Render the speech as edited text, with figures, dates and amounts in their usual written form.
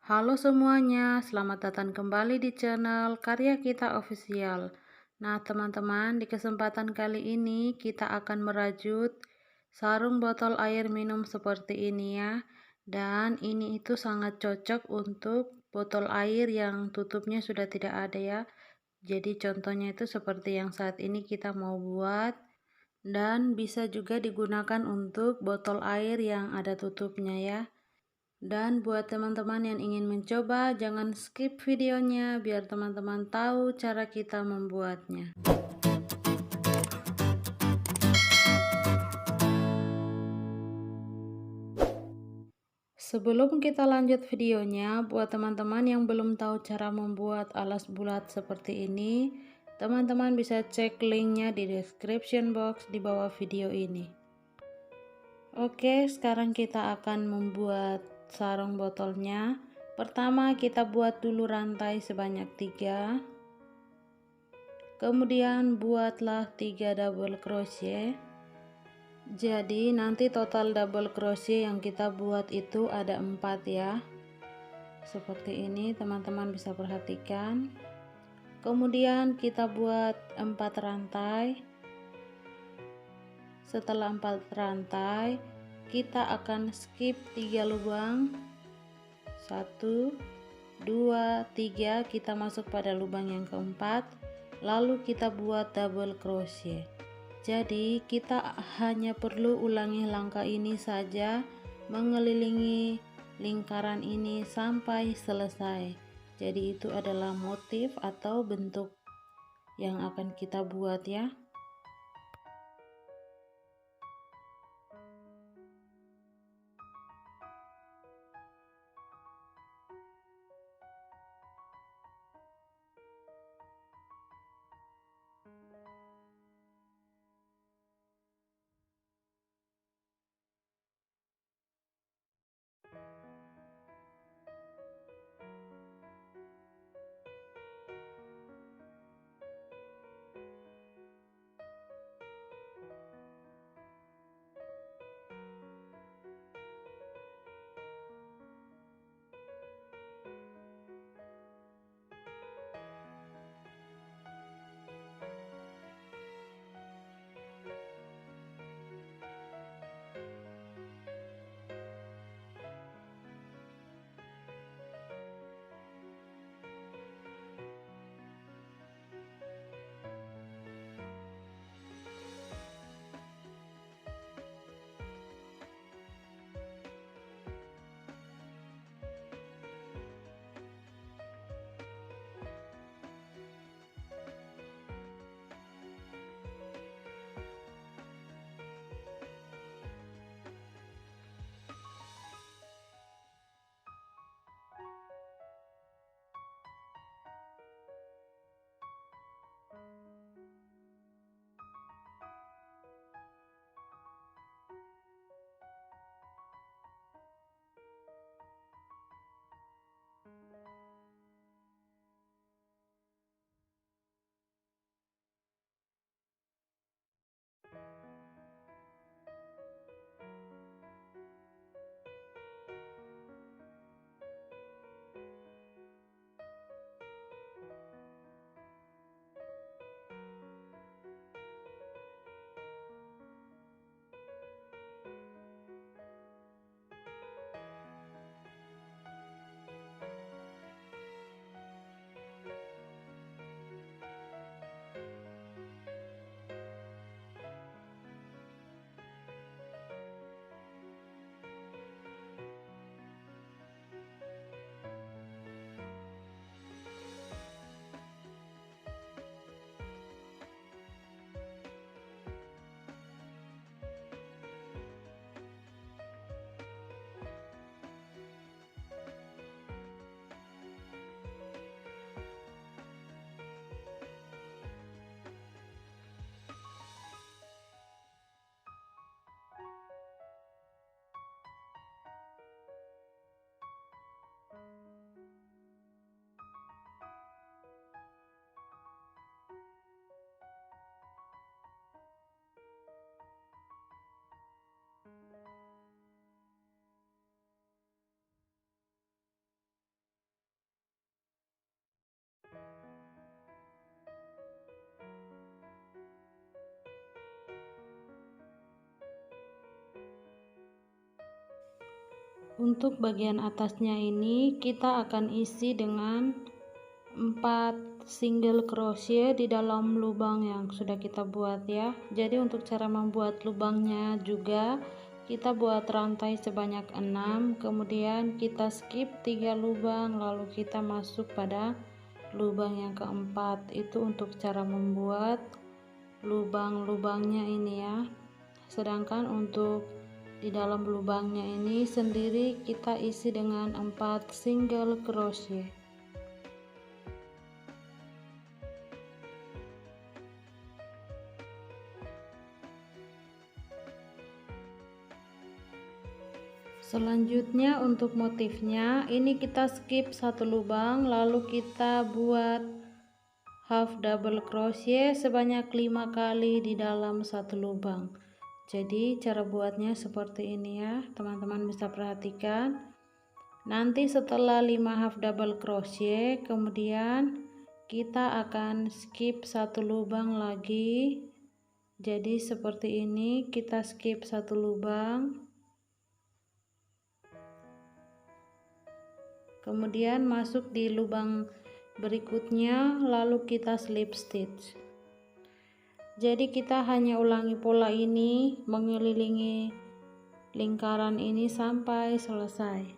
Halo semuanya, selamat datang kembali di channel Karya Kita Official. Nah, teman-teman, di kesempatan kali ini kita akan merajut sarung botol air minum seperti ini ya. Dan ini itu sangat cocok untuk botol air yang tutupnya sudah tidak ada ya. Jadi contohnya itu seperti yang saat ini kita mau buat, dan bisa juga digunakan untuk botol air yang ada tutupnya ya. Dan buat teman-teman yang ingin mencoba, jangan skip videonya biar teman-teman tahu cara kita membuatnya. Sebelum kita lanjut videonya, buat teman-teman yang belum tahu cara membuat alas bulat seperti ini, teman-teman bisa cek linknya di description box di bawah video ini. Oke, sekarang kita akan membuat sarung botolnya. Pertama kita buat dulu rantai sebanyak 3. Kemudian buatlah 3 double crochet. Jadi nanti total double crochet yang kita buat itu ada 4 ya. Seperti ini teman-teman bisa perhatikan. Kemudian kita buat 4 rantai. Setelah 4 rantai, kita akan skip 3 lubang. 1, 2, 3, kita masuk pada lubang yang keempat. Lalu kita buat double crochet. Jadi kita hanya perlu ulangi langkah ini saja, mengelilingi lingkaran ini sampai selesai. Jadi itu adalah motif atau bentuk yang akan kita buat ya. Untuk bagian atasnya ini kita akan isi dengan 4 single crochet di dalam lubang yang sudah kita buat ya. Jadi untuk cara membuat lubangnya juga kita buat rantai sebanyak 6, kemudian kita skip 3 lubang, lalu kita masuk pada lubang yang keempat. Itu untuk cara membuat lubang-lubangnya ini ya. Sedangkan untuk di dalam lubangnya ini sendiri kita isi dengan 4 single crochet. Selanjutnya untuk motifnya ini kita skip 1 lubang, lalu kita buat half double crochet sebanyak 5 kali di dalam 1 lubang. Jadi cara buatnya seperti ini ya, teman-teman bisa perhatikan. Nanti setelah 5 half double crochet, kemudian kita akan skip 1 lubang lagi. Jadi seperti ini, kita skip 1 lubang. Kemudian masuk di lubang berikutnya, lalu kita slip stitch. Jadi kita hanya ulangi pola ini, mengelilingi lingkaran ini sampai selesai.